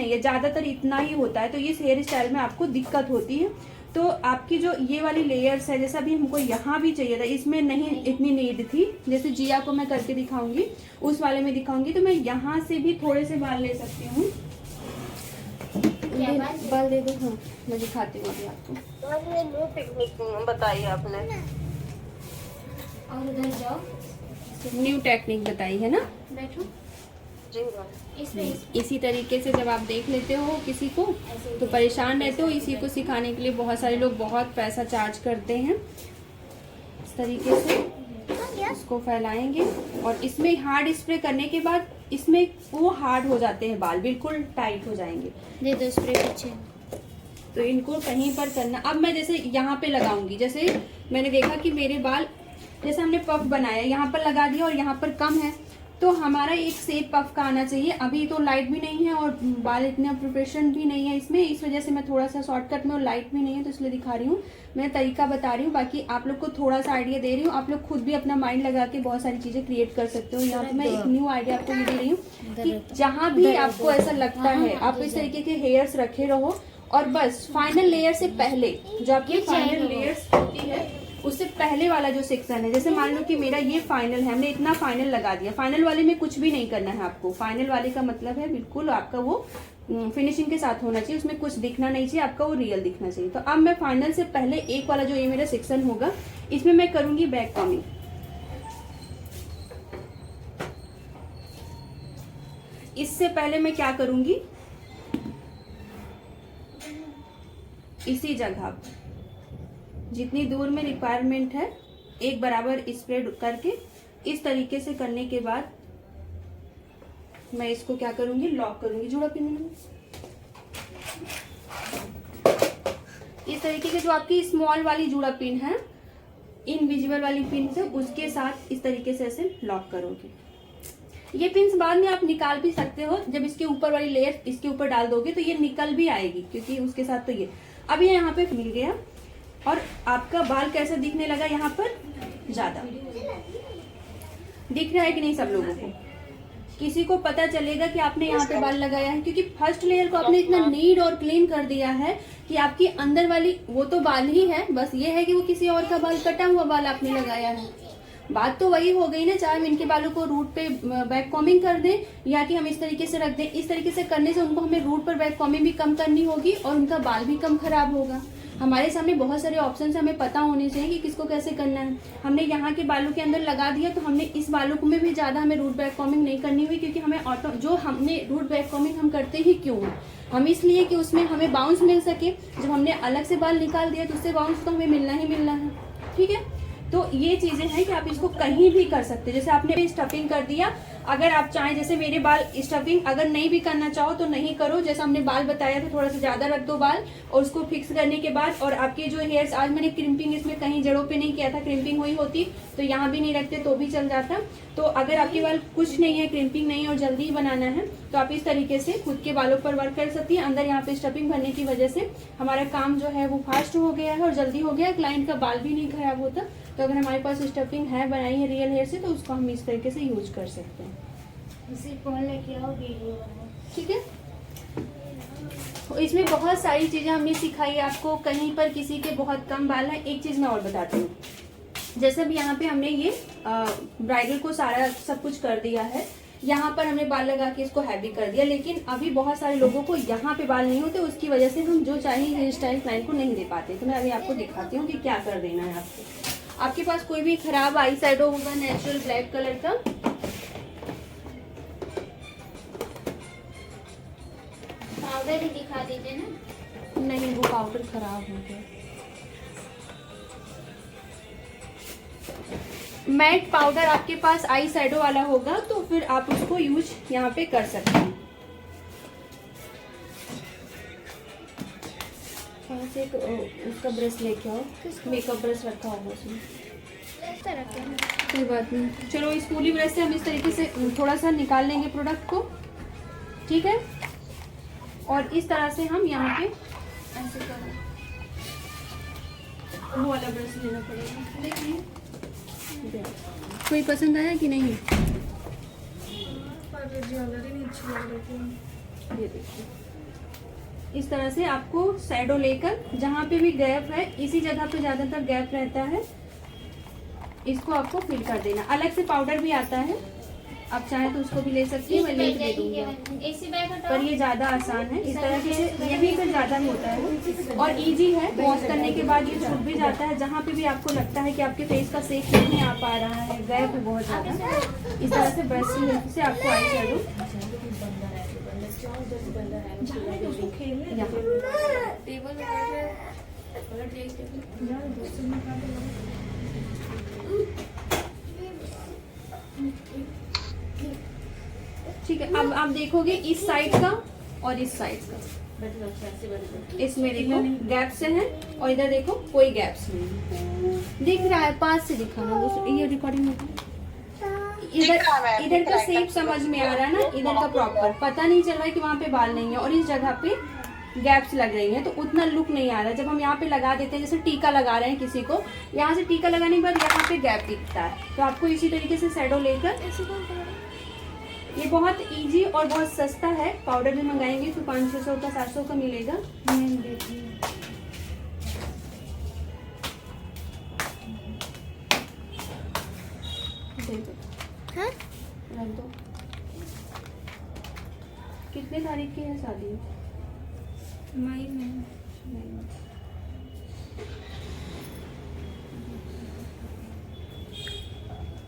नहीं है, ज़्यादातर इतना ही होता है, तो इस हेयर स्टाइल में आपको दिक्कत होती है। तो आपकी जो ये वाली लेयर्स है, जैसा भी हमको यहाँ भी चाहिए था, इसमें नहीं इतनी नीड थी। जैसे जिया को मैं करके दिखाऊंगी, उस वाले में दिखाऊंगी, तो मैं यहाँ से भी थोड़े से बाल ले सकती हूँ। बाल दे दो। हाँ, मैं दिखाती हूँ अभी आपको। टेक्निक बताई आपने, और उधर जाओ, न्यू टेक्निक बताई है ना। बैठो जी इसमें। इसी तरीके से जब आप देख लेते हो किसी को तो परेशान रहते हो, इसी को सिखाने के लिए बहुत सारे लोग बहुत पैसा चार्ज करते हैं। इस तरीके से इसको फैलाएंगे और इसमें हार्ड स्प्रे करने के बाद इसमें वो हार्ड हो जाते हैं बाल, बिल्कुल टाइट हो जाएंगे। दे दो स्प्रे पीछे। तो इनको कहीं पर करना। अब मैं जैसे यहाँ पे लगाऊंगी, जैसे मैंने देखा कि मेरे बाल, जैसे हमने पफ बनाया, यहाँ पर लगा दिया और यहाँ पर कम है, तो हमारा एक सेप पफ का आना चाहिए। अभी तो लाइट भी नहीं है और बाल इतने प्रिपरेशन भी नहीं है इसमें, इस वजह से मैं थोड़ा सा शॉर्टकट में, और लाइट भी नहीं है तो इसलिए दिखा रही हूँ, मैं तरीका बता रही हूँ। बाकी आप लोग को थोड़ा सा आइडिया दे रही हूँ, आप लोग खुद भी अपना माइंड लगा के बहुत सारी चीजें क्रिएट कर सकते हो। यहाँ पे मैं एक न्यू आइडिया आपको ये दे रही हूँ कि जहाँ भी आपको ऐसा लगता है आप इस तरीके के हेयर्स रखे रहो, और बस फाइनल लेयर से पहले, जो आपकी फाइनल लेयर्स होती है उससे पहले वाला जो सेक्शन है, जैसे मान लो कि मेरा ये फाइनल है, हमने इतना फाइनल लगा दिया, फाइनल वाले में कुछ भी नहीं करना है आपको। फाइनल वाले का मतलब है बिल्कुल आपका वो फिनिशिंग के साथ होना चाहिए, उसमें कुछ दिखना नहीं चाहिए, आपका वो रियल दिखना चाहिए। तो अब मैं फाइनल से पहले एक वाला जो ये मेरा सेक्शन होगा, इसमें मैं करूंगी बैक कॉमिंग। इससे पहले मैं क्या करूंगी, इसी जगह जितनी दूर में रिक्वायरमेंट है एक बराबर स्प्रेड करके, इस तरीके से करने के बाद मैं इसको क्या करूंगी, लॉक करूंगी जुड़ा पिन में। इस तरीके के जो आपकी स्मॉल वाली जुड़ा पिन है, इनविजिबल वाली पिन से, उसके साथ इस तरीके से ऐसे लॉक करोगे। ये पिन्स बाद में आप निकाल भी सकते हो, जब इसके ऊपर वाली लेयर इसके ऊपर डाल दोगे तो ये निकल भी आएगी, क्योंकि उसके साथ तो ये अब ये यहाँ पे मिल गया। और आपका बाल कैसा दिखने लगा, यहाँ पर ज्यादा दिख रहा है कि नहीं सब लोगों को? किसी को पता चलेगा कि आपने यहाँ पे बाल लगाया है, क्योंकि फर्स्ट लेयर को आपने इतना नीट और क्लीन कर दिया है कि आपकी अंदर वाली वो तो बाल ही है, बस ये है कि वो किसी और का बाल, कटा हुआ बाल आपने लगाया है। बात तो वही हो गई ना, चाहे हम इनके बालों को रूट पे बैक कॉमिंग कर दें या कि हम इस तरीके से रख दें। इस तरीके से करने से उनको हमें रूट पर बैक कॉमिंग भी कम करनी होगी और उनका बाल भी कम खराब होगा। हमारे सामने बहुत सारे ऑप्शन हमें पता होने चाहिए कि किसको कैसे करना है। हमने यहाँ के बालों के अंदर लगा दिया तो हमने इस बालों को में भी ज्यादा हमें रूट बैक कॉमिंग नहीं करनी हुई, क्योंकि हमें ऑटो जो हमने रूट बैक कॉमिंग हम करते ही क्यों है, हम इसलिए कि उसमें हमें बाउंस मिल सके। जब हमने अलग से बाल निकाल दिया तो उससे बाउंस तो हमें मिलना ही मिलना है, ठीक है। तो ये चीजें हैं कि आप इसको कहीं भी कर सकते हैं। जैसे आपने स्टफिंग कर दिया, अगर आप चाहें, जैसे मेरे बाल स्टफिंग अगर नहीं भी करना चाहो तो नहीं करो, जैसे हमने बाल बताया था, थोड़ा सा ज्यादा रख दो बाल और उसको फिक्स करने के बाद, और आपके जो हेयर्स, आज मैंने क्रिम्पिंग इसमें कहीं जड़ों पे नहीं किया था, क्रिम्पिंग हुई होती तो यहाँ भी नहीं रखते तो भी चल जाता। तो अगर आपके बाल कुछ नहीं है, क्रिम्पिंग नहीं है और जल्दी ही बनाना है, तो आप इस तरीके से खुद के बालों पर वर्क कर सकती है। अंदर यहाँ पे स्टफिंग भरने की वजह से हमारा काम जो है वो फास्ट हो गया है और जल्दी हो गया, क्लाइंट का बाल भी नहीं खराब होता। तो अगर हमारे पास स्टफिंग है, बनाई है रियल हेयर से, तो उसको हम इस तरीके से यूज कर सकते हैं। इसी फोन लेके आओ, वीडियो बनाओ, ठीक है। तो इसमें बहुत सारी चीजें हमने सिखाई आपको, कहीं पर किसी के बहुत कम बाल हैं। एक चीज मैं और बताती हूँ, जैसे अब यहाँ पे हमने ये ब्राइडल को सारा सब कुछ कर दिया है, यहाँ पर हमने बाल लगा के इसको हैवी कर दिया, लेकिन अभी बहुत सारे लोगों को यहाँ पे बाल नहीं होते, उसकी वजह से हम जो चाहिए हेयर स्टाइल क्लाइंट को नहीं दे पाते। तो मैं अभी आपको दिखाती हूँ कि क्या कर देना है आपको। आपके पास कोई भी खराब आई शैडो होगा नेचुरल ब्लैक कलर का, पाउडर ही दिखा दीजिए ना। नहीं वो पाउडर खराब हो गया। मैट पाउडर आपके पास आई शैडो वाला होगा तो फिर आप उसको यूज यहाँ पे कर सकते हैं। से उसका ब्रश लेके आओ, मेकअप ब्रश रखा होगा उसमें, कोई बात नहीं। चलो इस पूरी ब्रश से हम इस तरीके से थोड़ा सा निकाल लेंगे प्रोडक्ट को, ठीक है। और इस तरह से हम यहाँ पे ऐसे करें, वो वाला ब्रश लेना पड़ेगा। देखिए कोई पसंद आया कि नहीं? ये देखिए इस तरह से आपको शैडो लेकर जहाँ पे भी गैप है, इसी जगह पे ज्यादातर गैप रहता है, इसको आपको फिल कर देना। अलग से पाउडर भी आता है, आप चाहे तो उसको भी ले सकती हैं, मैं लिंक दे दूंगी आपको। एसी बैग हटाओ। पर ये ज्यादा आसान है, इस तरह से ये भी फिर ज्यादा होता है और इजी है। वॉश करने के बाद ये छूट भी जाता है। जहाँ पे भी आपको लगता है कि आपके फेस का शेप नहीं आ पा रहा है, गैप है बहुत ज्यादा, इस तरह से ब्रश की हेल्प से आपको आई शेडो ठीक है। अब आप देखोगे इस साइड का और इस साइड का, इसमें देखो गैप से है और इधर देखो कोई गैप्स नहीं दिख रहा है। पास से दिखाना, ये रिकॉर्डिंग इधर का शेप समझ में आ रहा है ना, इधर का प्रॉपर पता नहीं चल रहा है कि वहाँ पे बाल नहीं है और इस जगह पे गैप्स लग रही हैं, तो उतना लुक नहीं आ रहा। जब हम यहाँ पे लगा देते हैं, जैसे टीका लगा रहे हैं किसी को, यहाँ से टीका लगाने के बाद यहाँ पे गैप दिखता है, तो आपको इसी तरीके से शैडो लेकर, ये बहुत इजी और बहुत सस्ता है। पाउडर भी मंगाएंगे तो 500 का 700 का मिलेगा। हाँ? रख दो। कितने तारीख की है शादी? मई में।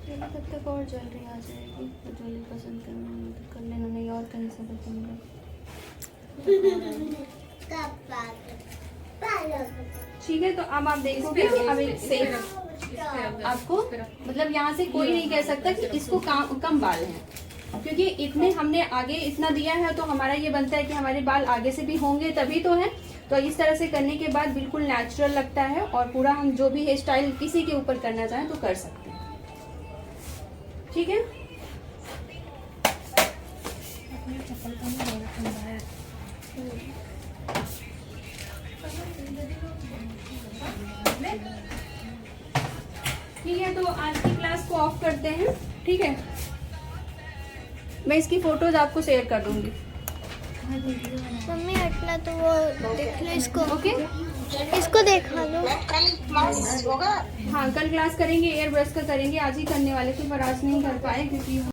चलो तब तक और ज्वेलरी आ जाएगी, तो ज्वेलरी पसंद करना है तो कर लेना, नहीं और कहीं से पसंद ठीक है। तो अब आप देखोगे, अब एक सेफ आपको, मतलब यहाँ से कोई नहीं कह सकता कि इसको कम बाल हैं, क्योंकि इतने हमने आगे इतना दिया है, तो हमारा ये बनता है कि हमारे बाल आगे से भी होंगे तभी तो है। तो इस तरह से करने के बाद बिल्कुल नेचुरल लगता है और पूरा हम जो भी हेयर स्टाइल किसी के ऊपर करना चाहें तो कर सकते हैं। ठीक है। ठीक है, तो आज की क्लास को ऑफ करते हैं। ठीक है, मैं इसकी फोटोज आपको शेयर कर दूंगी। मम्मी हटना तो वो देख लो इसको। ओके, इसको देखा लो। कल क्लास होगा। हाँ कल क्लास करेंगे, एयर ब्रश का करेंगे, आज ही करने वाले थे पर आज नहीं कर पाए क्योंकि